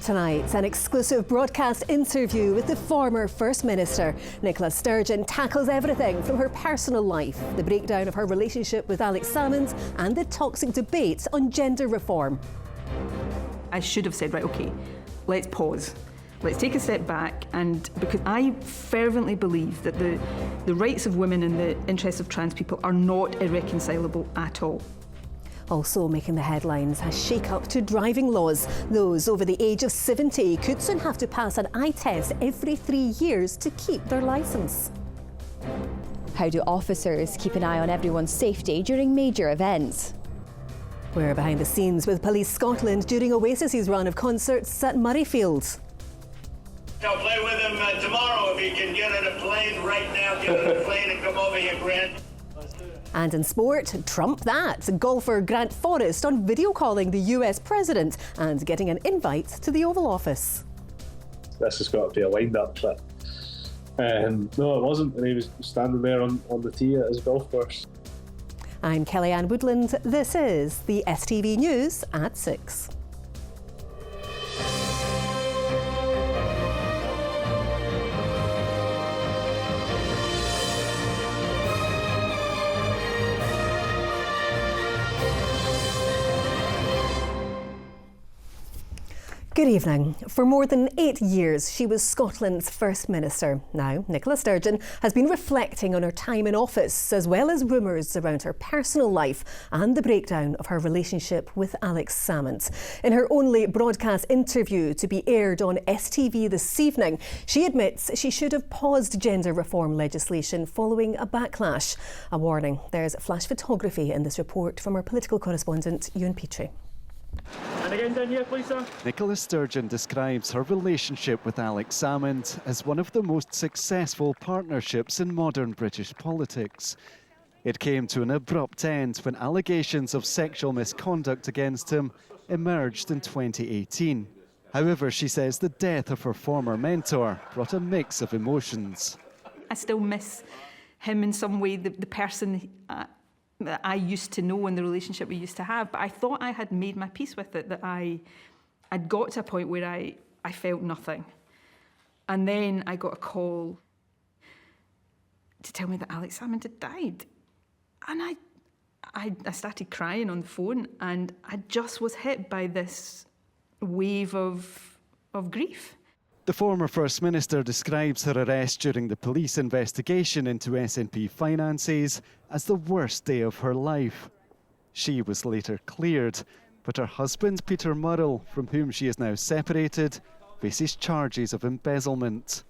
Tonight, an exclusive broadcast interview with the former First Minister. Nicola Sturgeon tackles everything from her personal life, the breakdown of her relationship with Alex Salmond, and the toxic debate on gender reform. I should have said, right, OK, let's pause. Let's take a step back, and because I fervently believe that the rights of women and the interests of trans people are not irreconcilable at all. Also making the headlines, a shake-up to driving laws. Those over the age of 70 could soon have to pass an eye test every 3 years to keep their licence. How do officers keep an eye on everyone's safety during major events? We're behind the scenes with Police Scotland during Oasis's run of concerts at Murrayfield. I'll play with him tomorrow if he can get on a plane right now. Get on a plane and come over here, Grant. And in sport, trump that. Golfer Grant Forrest on video calling the US president and getting an invite to the Oval Office. This has got to be a wind-up trip. No, it wasn't, and he was standing there on the tee at his golf course. I'm Kellyanne Woodland. This is the STV News at 6. Good evening. For more than 8 years, she was Scotland's First Minister. Now, Nicola Sturgeon has been reflecting on her time in office, as well as rumours around her personal life and the breakdown of her relationship with Alex Salmond. In her only broadcast interview to be aired on STV this evening, she admits she should have paused gender reform legislation following a backlash. A warning, there's flash photography in this report from our political correspondent, Ewan Petrie. And again down here, please, sir. Nicola Sturgeon describes her relationship with Alex Salmond as one of the most successful partnerships in modern British politics. It came to an abrupt end when allegations of sexual misconduct against him emerged in 2018. However, she says the death of her former mentor brought a mix of emotions. I still miss him in some way, the person that I used to know and the relationship we used to have, but I thought I had made my peace with it, that I'd got to a point where I felt nothing. And then I got a call to tell me that Alex Salmond had died. And I started crying on the phone, and I just was hit by this wave of grief. The former First Minister describes her arrest during the police investigation into SNP finances as the worst day of her life. She was later cleared, but her husband, Peter Murrell, from whom she is now separated, faces charges of embezzlement.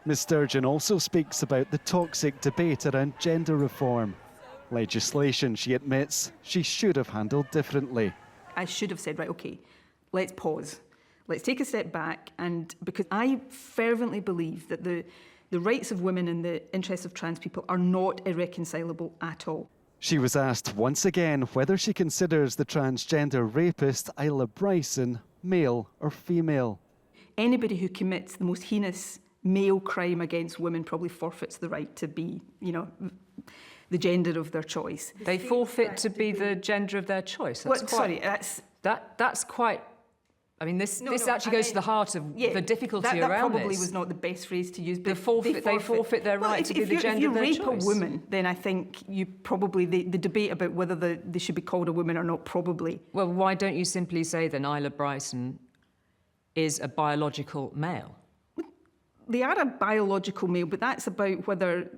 Ms Sturgeon also speaks about the toxic debate around gender reform. Legislation, she admits, she should have handled differently. I should have said, right, OK, let's pause. Let's take a step back, and because I fervently believe that the rights of women and the interests of trans people are not irreconcilable at all. She was asked once again whether she considers the transgender rapist Isla Bryson male or female. Anybody who commits the most heinous male crime against women probably forfeits the right to be, the gender of their choice. They forfeit to be the gender of their choice. That's quite. I mean, this actually goes to the heart of the difficulty around this. That probably was not the best phrase to use. But they forfeit their right to be the gender of their choice. If you rape a woman, then I think you probably, the debate about whether they should be called a woman or not, probably. Well, why don't you simply say then Isla Bryson is a biological male? They are a biological male, but that's about whether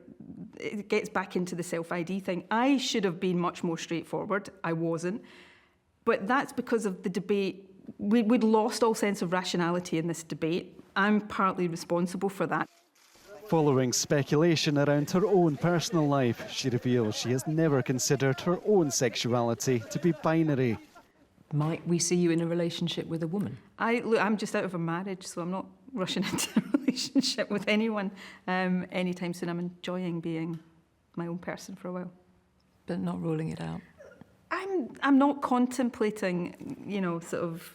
it gets back into the self-ID thing. I should have been much more straightforward. I wasn't. But that's because of the debate. We'd lost all sense of rationality in this debate. I'm partly responsible for that. Following speculation around her own personal life, she reveals she has never considered her own sexuality to be binary. Might we see you in a relationship with a woman? Look, I'm just out of a marriage, so I'm not rushing into a relationship with anyone anytime soon. I'm enjoying being my own person for a while. But not ruling it out? I'm not contemplating, sort of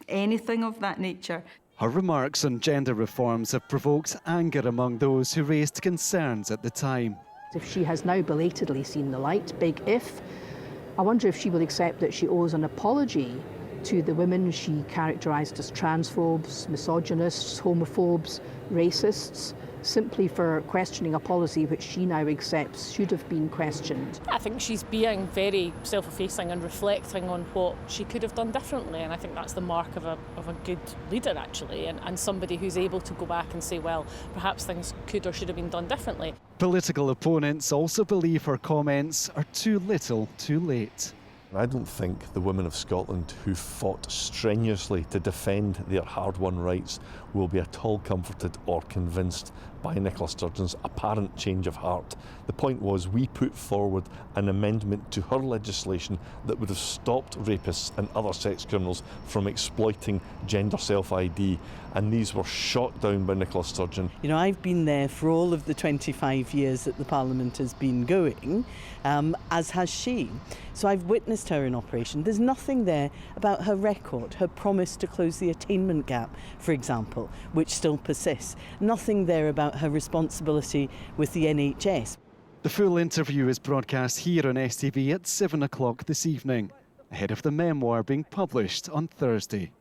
anything of that nature. Her remarks on gender reforms have provoked anger among those who raised concerns at the time. If she has now belatedly seen the light, big if, I wonder if she will accept that she owes an apology to the women she characterised as transphobes, misogynists, homophobes, racists, simply for questioning a policy which she now accepts should have been questioned. I think she's being very self-effacing and reflecting on what she could have done differently, and I think that's the mark of a good leader, actually, and somebody who's able to go back and say, well, perhaps things could or should have been done differently. Political opponents also believe her comments are too little too late. I don't think the women of Scotland who fought strenuously to defend their hard-won rights will be at all comforted or convinced by Nicola Sturgeon's apparent change of heart. The point was, we put forward an amendment to her legislation that would have stopped rapists and other sex criminals from exploiting gender self-ID, and these were shot down by Nicola Sturgeon. You know, I've been there for all of the 25 years that the Parliament has been going, as has she. So I've witnessed her in operation. There's nothing there about her record, her promise to close the attainment gap, for example, which still persists. Nothing there about her responsibility with the NHS. The full interview is broadcast here on STV at 7 o'clock this evening, ahead of the memoir being published on Thursday.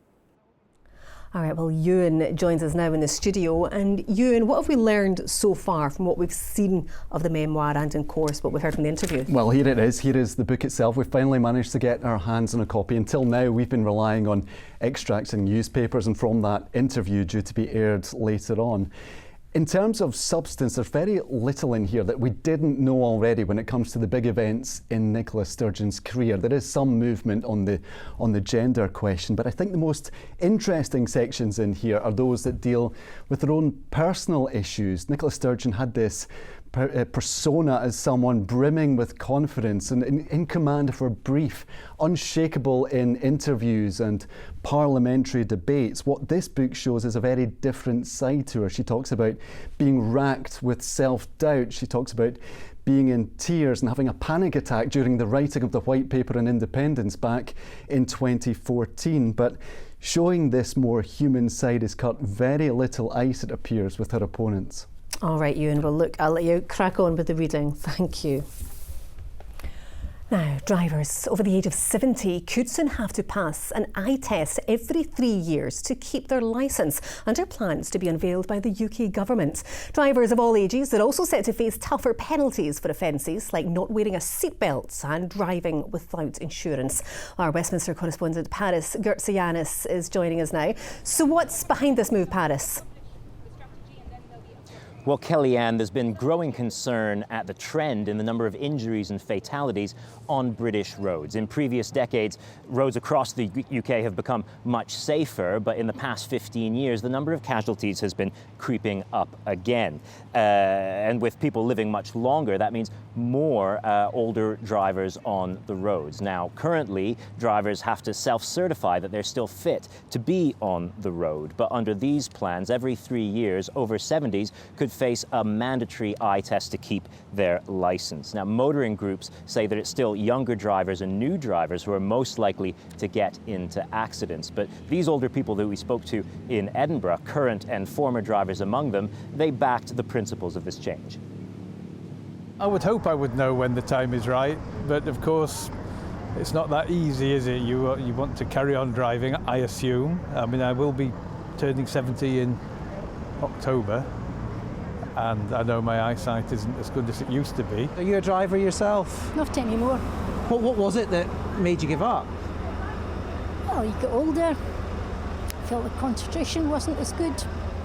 All right, well, Ewan joins us now in the studio. And Ewan, what have we learned so far from what we've seen of the memoir and, of course, what we've heard from the interview? Well, here it is. Here is the book itself. We've finally managed to get our hands on a copy. Until now, we've been relying on extracts in newspapers and from that interview due to be aired later on. In terms of substance, there's very little in here that we didn't know already when it comes to the big events in Nicola Sturgeon's career. There is some movement on the gender question, but I think the most interesting sections in here are those that deal with her own personal issues. Nicola Sturgeon had this persona as someone brimming with confidence and in command of her brief, unshakable in interviews and parliamentary debates. What this book shows is a very different side to her. She talks about being racked with self-doubt. She talks about being in tears and having a panic attack during the writing of the White Paper on Independence back in 2014. But showing this more human side is cut very little ice, it appears, with her opponents. All right, Ewan, well, look, I'll let you crack on with the reading. Thank you. Now, drivers over the age of 70 could soon have to pass an eye test every 3 years to keep their licence, under plans to be unveiled by the UK government. Drivers of all ages are also set to face tougher penalties for offences like not wearing a seatbelt and driving without insurance. Our Westminster correspondent Paris Gertsianis is joining us now. So what's behind this move, Paris? Well, Kellyanne, there's been growing concern at the trend in the number of injuries and fatalities on British roads. In previous decades, roads across the UK have become much safer, but in the past 15 years, the number of casualties has been creeping up again. And with people living much longer, that means more older drivers on the roads. Now, currently, drivers have to self-certify that they're still fit to be on the road. But under these plans, every 3 years, over 70s could face a mandatory eye test to keep their license. Now, motoring groups say that it's still younger drivers and new drivers who are most likely to get into accidents. But these older people that we spoke to in Edinburgh, current and former drivers among them, they backed the principles of this change. I would hope I would know when the time is right, but of course it's not that easy, is it? You want to carry on driving, I assume. I mean, I will be turning 70 in October, and I know my eyesight isn't as good as it used to be. Are you a driver yourself? Not anymore. What was it that made you give up? Well, you get older, felt the concentration wasn't as good,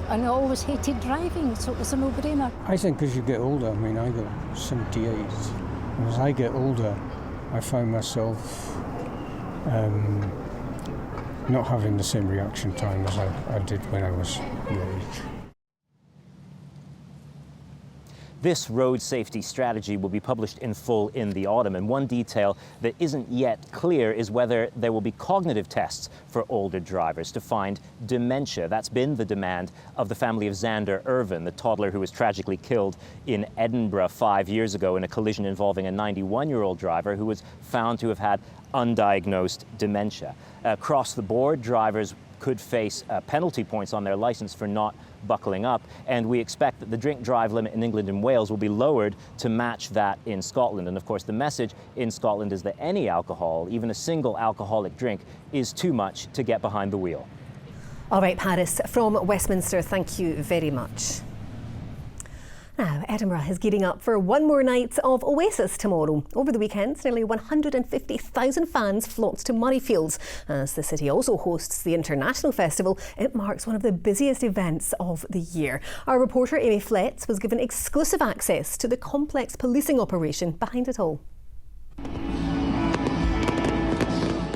and I always hated driving, so it was a no-brainer. I think as you get older, I mean, I got 78, and as I get older, I find myself not having the same reaction time as I did when I was your age. This road safety strategy will be published in full in the autumn, and one detail that isn't yet clear is whether there will be cognitive tests for older drivers to find dementia. That's been the demand of the family of Xander Irvin, the toddler who was tragically killed in Edinburgh 5 years ago in a collision involving a 91-year-old driver who was found to have had undiagnosed dementia. Across the board, drivers could face penalty points on their licence for not buckling up, and we expect that the drink drive limit in England and Wales will be lowered to match that in Scotland. And of course the message in Scotland is that any alcohol, even a single alcoholic drink, is too much to get behind the wheel. All right, Paris from Westminster, thank you very much. Now, Edinburgh is gearing up for one more night of Oasis tomorrow. Over the weekend, nearly 150,000 fans flocked to Murrayfield. As the city also hosts the International Festival, it marks one of the busiest events of the year. Our reporter Amy Flett was given exclusive access to the complex policing operation behind it all.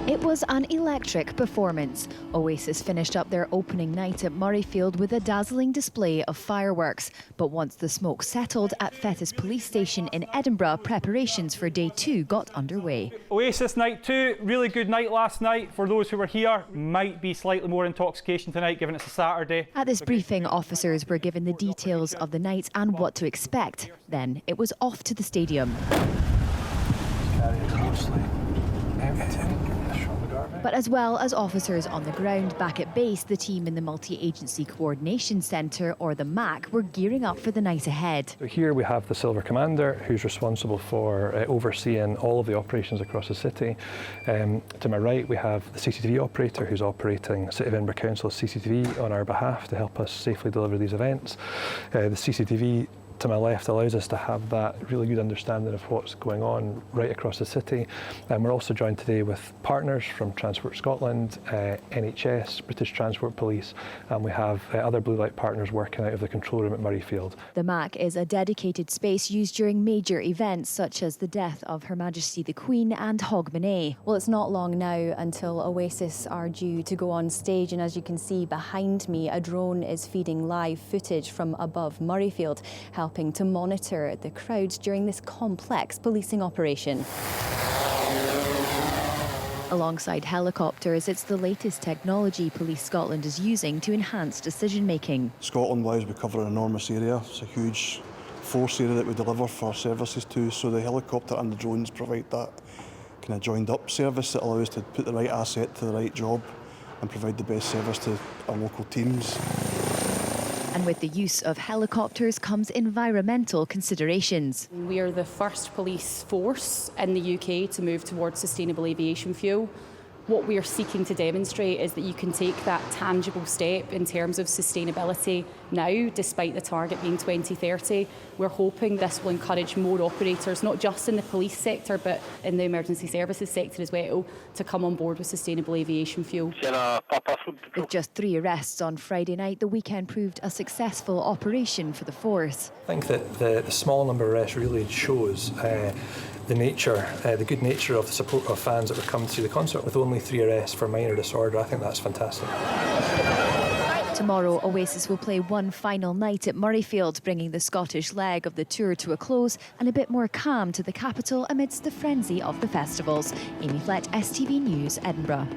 It was an electric performance. Oasis finished up their opening night at Murrayfield with a dazzling display of fireworks. But once the smoke settled at Fettes Police Station in Edinburgh, preparations for day 2 got underway. Oasis night 2, really good night last night. For those who were here, might be slightly more intoxication tonight, given it's a Saturday. At this briefing, officers were given the details of the night and what to expect. Then it was off to the stadium. Carry it closely. Everything. But as well as officers on the ground back at base, the team in the Multi-Agency Coordination Centre, or the MAC, were gearing up for the night ahead. So here we have the Silver Commander, who's responsible for overseeing all of the operations across the city. To my right, we have the CCTV operator, who's operating City of Edinburgh Council's CCTV on our behalf to help us safely deliver these events. The CCTV to my left allows us to have that really good understanding of what's going on right across the city. And we're also joined today with partners from Transport Scotland, NHS, British Transport Police, and we have other blue light partners working out of the control room at Murrayfield. The MAC is a dedicated space used during major events such as the death of Her Majesty the Queen and Hogmanay. Well, it's not long now until Oasis are due to go on stage, and as you can see behind me, a drone is feeding live footage from above Murrayfield, helping to monitor the crowds during this complex policing operation. Alongside helicopters, it's the latest technology Police Scotland is using to enhance decision-making. Scotland-wise, we cover an enormous area. It's a huge force area that we deliver for services to, so the helicopter and the drones provide that kind of joined-up service that allows us to put the right asset to the right job and provide the best service to our local teams. And with the use of helicopters comes environmental considerations. We are the first police force in the UK to move towards sustainable aviation fuel. What we are seeking to demonstrate is that you can take that tangible step in terms of sustainability now, despite the target being 2030. We're hoping this will encourage more operators, not just in the police sector, but in the emergency services sector as well, to come on board with sustainable aviation fuel. With just 3 arrests on Friday night, the weekend proved a successful operation for the force. I think that the small number of arrests really shows the good nature of the support of fans that were coming to see the concert. With only 3 arrests for minor disorder, I think that's fantastic. Tomorrow, Oasis will play one final night at Murrayfield, bringing the Scottish leg of the tour to a close and a bit more calm to the capital amidst the frenzy of the festivals. Amy Flett, STV News, Edinburgh.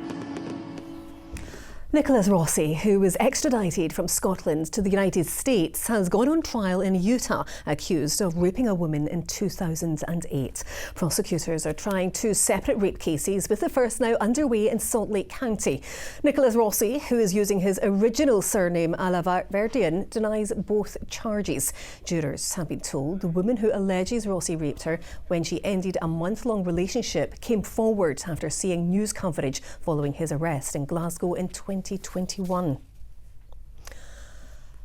Nicholas Rossi, who was extradited from Scotland to the United States, has gone on trial in Utah, accused of raping a woman in 2008. Prosecutors are trying 2 separate rape cases, with the first now underway in Salt Lake County. Nicholas Rossi, who is using his original surname Alaverdian, denies both charges. Jurors have been told the woman who alleges Rossi raped her when she ended a month-long relationship came forward after seeing news coverage following his arrest in Glasgow in 2021.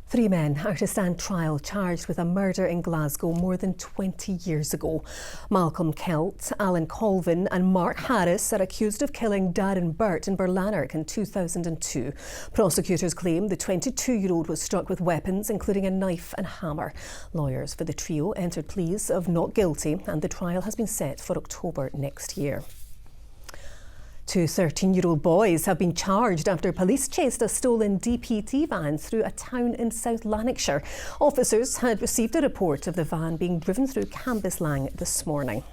3 men are to stand trial charged with a murder in Glasgow more than 20 years ago. Malcolm Kelt, Alan Colvin and Mark Harris are accused of killing Darren Burt in Berlanark in 2002. Prosecutors claim the 22-year-old was struck with weapons, including a knife and hammer. Lawyers for the trio entered pleas of not guilty, and the trial has been set for October next year. 2 13-year-old boys have been charged after police chased a stolen DPD van through a town in South Lanarkshire. Officers had received a report of the van being driven through Cambuslang this morning.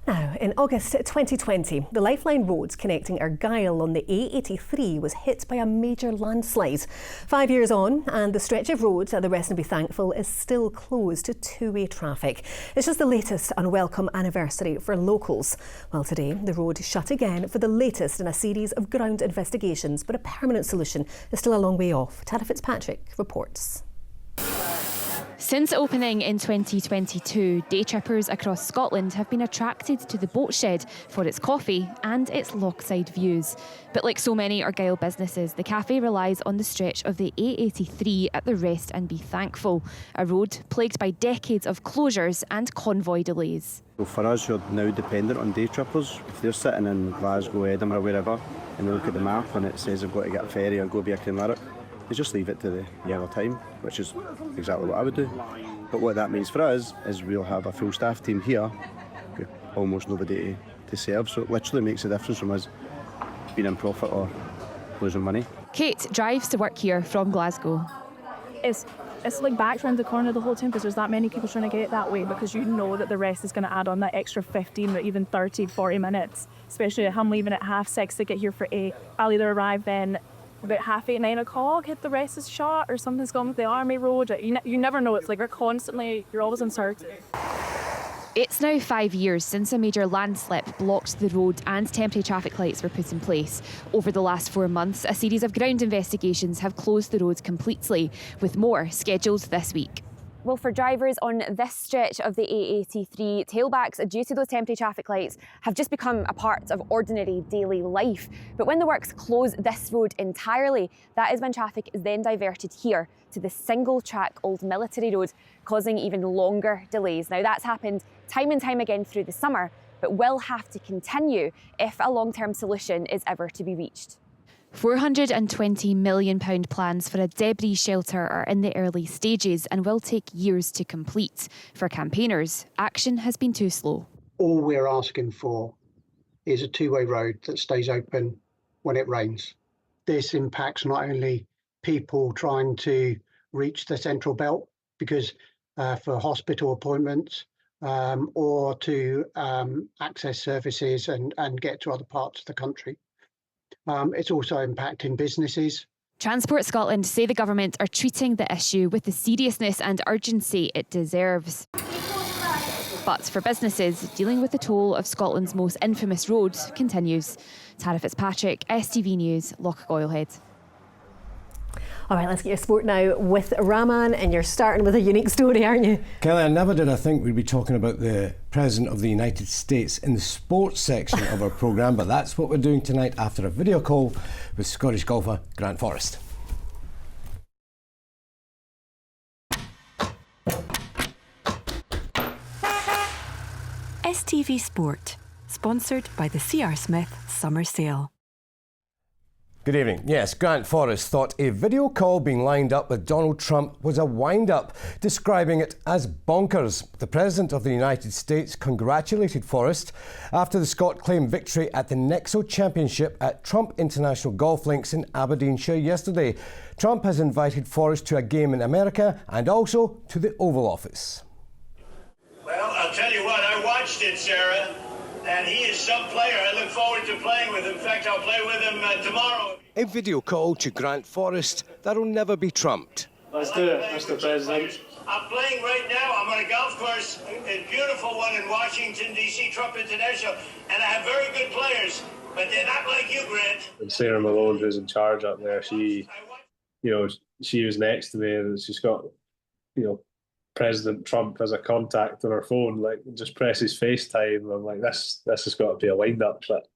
Now, in August 2020, the Lifeline road connecting Argyll on the A83 was hit by a major landslide. 5 years on, and the stretch of road at the Rest and Be Thankful is still closed to two-way traffic. It's just the latest unwelcome anniversary for locals. Well, today, the road is shut again for the latest in a series of ground investigations, but a permanent solution is still a long way off. Tara Fitzpatrick reports. Since opening in 2022, day trippers across Scotland have been attracted to the boat shed for its coffee and its lochside views. But like so many Argyll businesses, the cafe relies on the stretch of the A83 at the Rest and Be Thankful, a road plagued by decades of closures and convoy delays. So for us, you're now dependent on day trippers. If they're sitting in Glasgow, Edinburgh, wherever, and they look at the map and it says they've got to get a ferry or go via Kinlarrock, they just leave it to the other time, which is exactly what I would do. But what that means for us is we'll have a full staff team here with almost nobody to serve, so it literally makes a difference from us being in profit or losing money. Kate drives to work here from Glasgow. It's like back round the corner the whole time because there's that many people trying to get it that way, because you know that the Rest is going to add on that extra 15 or even 30, 40 minutes, especially if I'm leaving at 6:30 to get here for 8. I'll either arrive then about 8:30, 9 o'clock, hit the Rest is shut or something's gone with the Army Road. You never know. It's like you're always uncertain. It's now 5 years since a major landslip blocked the road and temporary traffic lights were put in place. Over the last 4 months, a series of ground investigations have closed the road completely, with more scheduled this week. Well, for drivers on this stretch of the A83, tailbacks due to those temporary traffic lights have just become a part of ordinary daily life. But when the works close this road entirely, that is when traffic is then diverted here to the single-track Old Military Road, causing even longer delays. Now, that's happened time and time again through the summer, but will have to continue if a long-term solution is ever to be reached. £420 million plans for a debris shelter are in the early stages and will take years to complete. For campaigners, action has been too slow. All we're asking for is a two-way road that stays open when it rains. This impacts not only people trying to reach the central belt, because for hospital appointments or to access services and get to other parts of the country. It's also impacting businesses. Transport Scotland say the government are treating the issue with the seriousness and urgency it deserves. But for businesses, dealing with the toll of Scotland's most infamous road continues. Tara Fitzpatrick, STV News, Lochgoilhead. All right, let's get your sport now with Raman, and you're starting with a unique story, aren't you? Kelly, I never did I think we'd be talking about the President of the United States in the sports section of our programme, but that's what we're doing tonight after a video call with Scottish golfer Grant Forrest. STV Sport, sponsored by the C.R. Smith Summer Sale. Good evening. Yes, Grant Forrest thought a video call being lined up with Donald Trump was a wind-up, describing it as bonkers. The President of the United States congratulated Forrest after the Scot claimed victory at the Nexo Championship at Trump International Golf Links in Aberdeenshire yesterday. Trump has invited Forrest to a game in America and also to the Oval Office. Well, I'll tell you what, I watched it, Sarah. And he is some player. I look forward to playing with him. In fact, I'll play with him tomorrow. A video call to Grant Forrest that'll never be trumped. Let's do it, Mr. President. I'm playing right now. I'm on a golf course, a beautiful one in Washington, D.C., Trump International, and I have very good players, but they're not like you, Grant. And Sarah Malone, who's in charge up there, she was next to me, and she's got, President Trump as a contact on her phone, like just presses FaceTime. I'm like, this has got to be a wind-up. But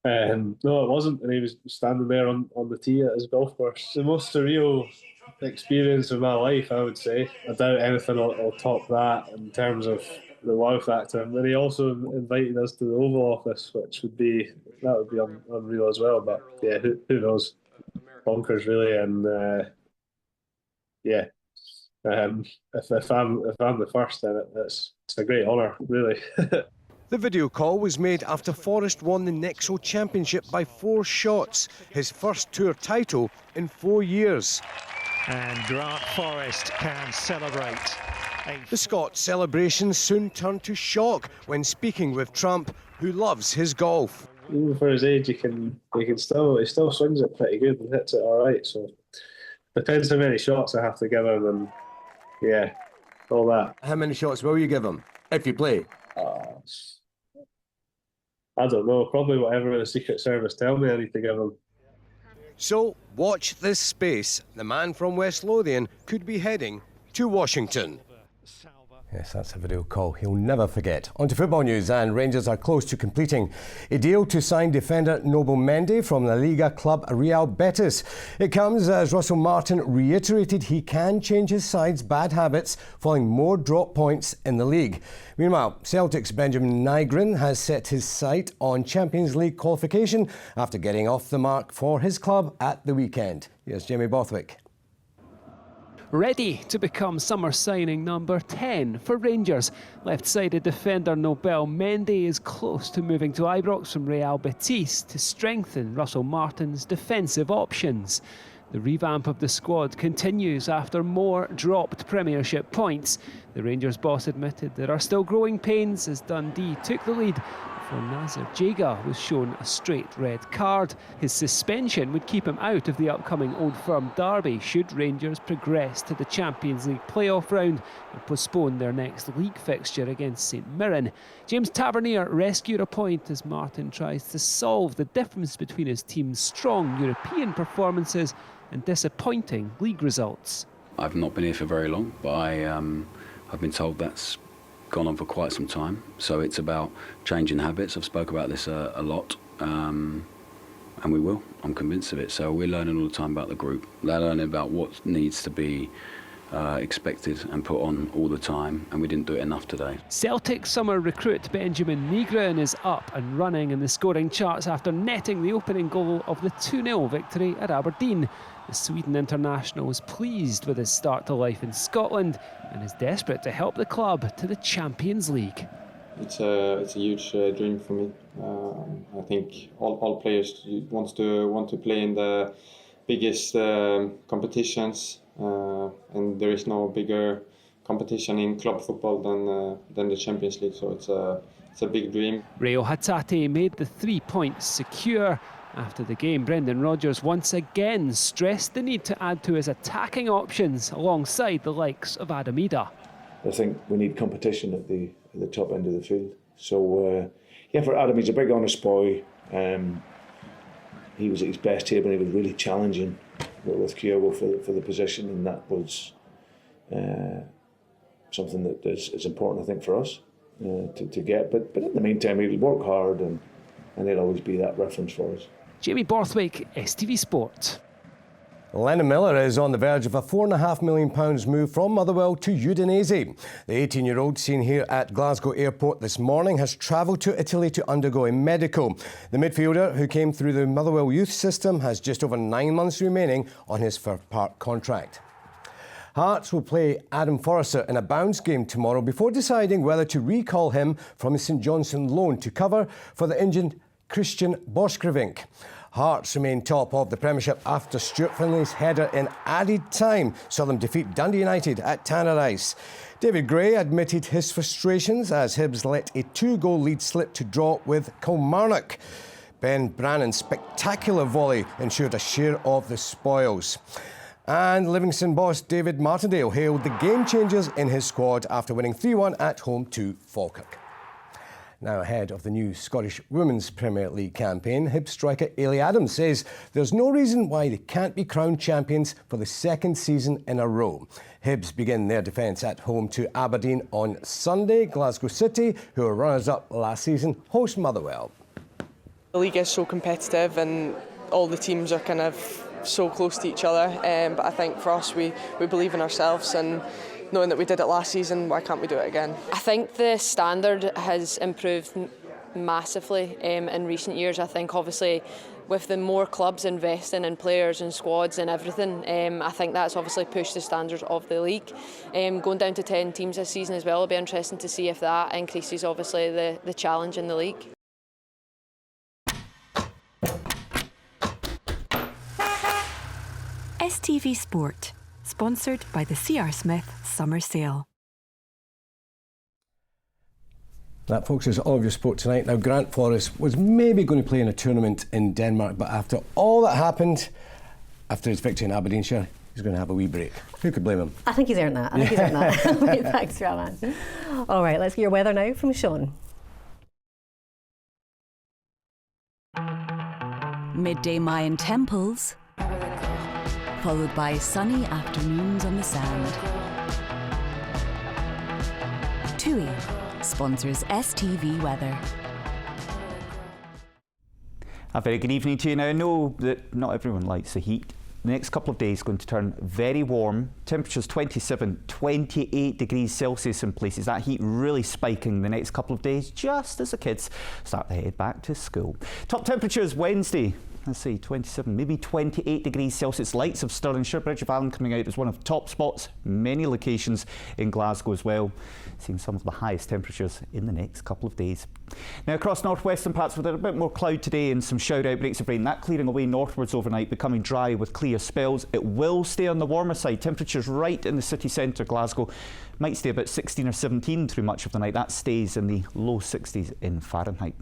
no, it wasn't. And he was standing there on the tee at his golf course. The most surreal experience of my life, I would say. I doubt anything will top that in terms of the wow factor. And then he also invited us to the Oval Office, which would be unreal as well. But yeah, who knows? Bonkers, really. And yeah. If I'm the first, then it's a great honour, really. The video call was made after Forrest won the Nexo Championship by 4 shots, his first tour title in 4 years. And Grant Forrest can celebrate The Scots' celebrations soon turned to shock when speaking with Trump, who loves his golf. Even for his age, he still swings it pretty good and hits it all right. So depends how many shots I have to give him, and yeah, all that. How many shots will you give him if you play? I don't know. Probably whatever the Secret Service tell me I need to give him. So watch this space. The man from West Lothian could be heading to Washington. Yes, that's a video call he'll never forget. On to football news, and Rangers are close to completing a deal to sign defender Noble Mendy from La Liga club Real Betis. It comes as Russell Martin reiterated he can change his side's bad habits following more drop points in the league. Meanwhile, Celtic's Benjamin Nygren has set his sight on Champions League qualification after getting off the mark for his club at the weekend. Here's Jamie Borthwick. Ready to become summer signing number 10 for Rangers. Left-sided defender Noble Mendy is close to moving to Ibrox from Real Betis to strengthen Russell Martin's defensive options. The revamp of the squad continues after more dropped Premiership points. The Rangers boss admitted there are still growing pains as Dundee took the lead before Nazir Jaga was shown a straight red card. His suspension would keep him out of the upcoming Old Firm derby should Rangers progress to the Champions League playoff round and postpone their next league fixture against St Mirren. James Tavernier rescued a point as Martin tries to solve the difference between his team's strong European performances and disappointing league results. I've not been here for very long, but I've been told that's gone on for quite some time. So it's about changing habits. I've spoke about this a lot, and we will. I'm convinced of it. So we're learning all the time about the group. They're learning about what needs to be expected and put on all the time, and we didn't do it enough today. Celtic summer recruit Benjamin Nygren is up and running in the scoring charts after netting the opening goal of the 2-0 victory at Aberdeen. The Sweden international is pleased with his start to life in Scotland and is desperate to help the club to the Champions League. It's a huge dream for me. I think all players want to play in the biggest competitions, and there is no bigger competition in club football than the Champions League. So it's a big dream. Reo Hatate made the 3 points secure. After the game, Brendan Rodgers once again stressed the need to add to his attacking options alongside the likes of Adam Ida. I think we need competition at the top end of the field. So for Adam, he's a big honest boy. He was at his best here when he was really challenging with Kyogo for the position, and that was something that is important, I think, for us to get. But in the meantime, he'll work hard and he'll always be that reference for us. Jamie Borthwick, STV Sport. Lennon Miller is on the verge of a £4.5 million move from Motherwell to Udinese. The 18-year-old seen here at Glasgow Airport this morning has travelled to Italy to undergo a medical. The midfielder, who came through the Motherwell youth system, has just over 9 months remaining on his Fir Park contract. Hearts will play Adam Forrester in a bounce game tomorrow before deciding whether to recall him from his St Johnstone loan to cover for the injured Christian Borskrivink. Hearts remain top of the Premiership after Stuart Finley's header in added time saw them defeat Dundee United at Tanner Ice. David Gray admitted his frustrations as Hibs let a 2-goal lead slip to draw with Kilmarnock. Ben Brannan's spectacular volley ensured a share of the spoils. And Livingston boss David Martindale hailed the game changers in his squad after winning 3-1 at home to Falkirk. Now ahead of the new Scottish Women's Premier League campaign, Hibs striker Ailey Adams says there's no reason why they can't be crowned champions for the second season in a row. Hibs begin their defence at home to Aberdeen on Sunday. Glasgow City, who were runners-up last season, host Motherwell. The league is so competitive and all the teams are kind of so close to each other, but I think for us we believe in ourselves, and knowing that we did it last season, why can't we do it again? I think the standard has improved massively in recent years. I think obviously with the more clubs investing in players and squads and everything, I think that's obviously pushed the standards of the league. Going down to 10 teams this season as well, it'll be interesting to see if that increases obviously the challenge in the league. STV Sport, sponsored by the C.R. Smith Summer Sale. That, folks, is all of your sport tonight. Now, Grant Forrest was maybe going to play in a tournament in Denmark, but after all that happened, after his victory in Aberdeenshire, he's going to have a wee break. Who could blame him? I think he's earned that. Thanks, Raman. All right, let's get your weather now from Sean. Midday Mayan temples, followed by sunny afternoons on the sand. TUI sponsors STV Weather. A very good evening to you. Now, I know that not everyone likes the heat. The next couple of days going to turn very warm. Temperatures 27, 28 degrees Celsius in places. That heat really spiking the next couple of days just as the kids start to head back to school. Top temperatures Wednesday. Let's see, 27, maybe 28 degrees Celsius. Lights of Stirlingshire, Bridge of Allen coming out as one of the top spots. Many locations in Glasgow as well. Seeing some of the highest temperatures in the next couple of days. Now across northwestern parts with a bit more cloud today and some shower outbreaks of rain. That clearing away northwards overnight, becoming dry with clear spells. It will stay on the warmer side. Temperatures right in the city centre, Glasgow, might stay about 16 or 17 through much of the night. That stays in the low 60s in Fahrenheit.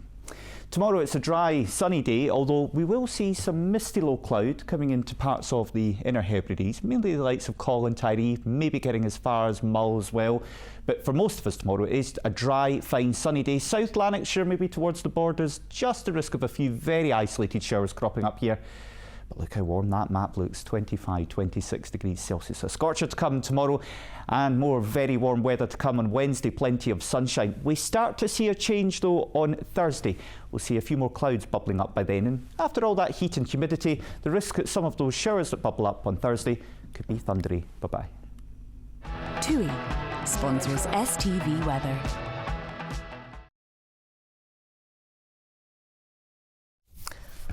Tomorrow it's a dry, sunny day, although we will see some misty low cloud coming into parts of the Inner Hebrides, mainly the likes of Colin, Tyree, maybe getting as far as Mull as well. But for most of us tomorrow, it is a dry, fine, sunny day. South Lanarkshire, maybe towards the borders, just a risk of a few very isolated showers cropping up here. But look how warm that map looks, 25, 26 degrees Celsius. A scorcher to come tomorrow and more very warm weather to come on Wednesday, plenty of sunshine. We start to see a change though on Thursday. We'll see a few more clouds bubbling up by then. And after all that heat and humidity, the risk that some of those showers that bubble up on Thursday could be thundery. Bye-bye. TUI sponsors STV Weather.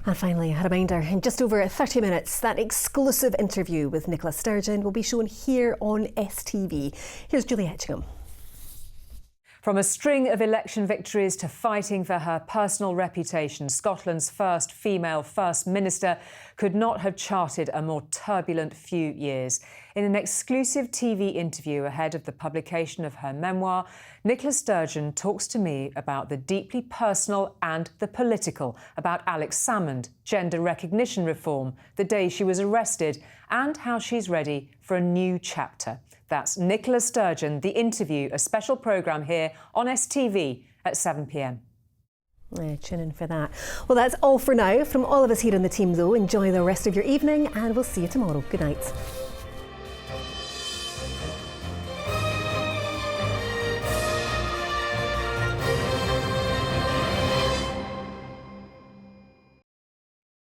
And finally, a reminder, in just over 30 minutes, that exclusive interview with Nicola Sturgeon will be shown here on STV. Here's Julie Etchingham. From a string of election victories to fighting for her personal reputation, Scotland's first female First Minister could not have charted a more turbulent few years. In an exclusive TV interview ahead of the publication of her memoir, Nicola Sturgeon talks to me about the deeply personal and the political, about Alex Salmond, gender recognition reform, the day she was arrested, and how she's ready for a new chapter. That's Nicola Sturgeon, The Interview, a special programme here on STV at 7 p.m. Yeah, tune in for that. Well, that's all for now. From all of us here on the team, though, enjoy the rest of your evening and we'll see you tomorrow. Good night.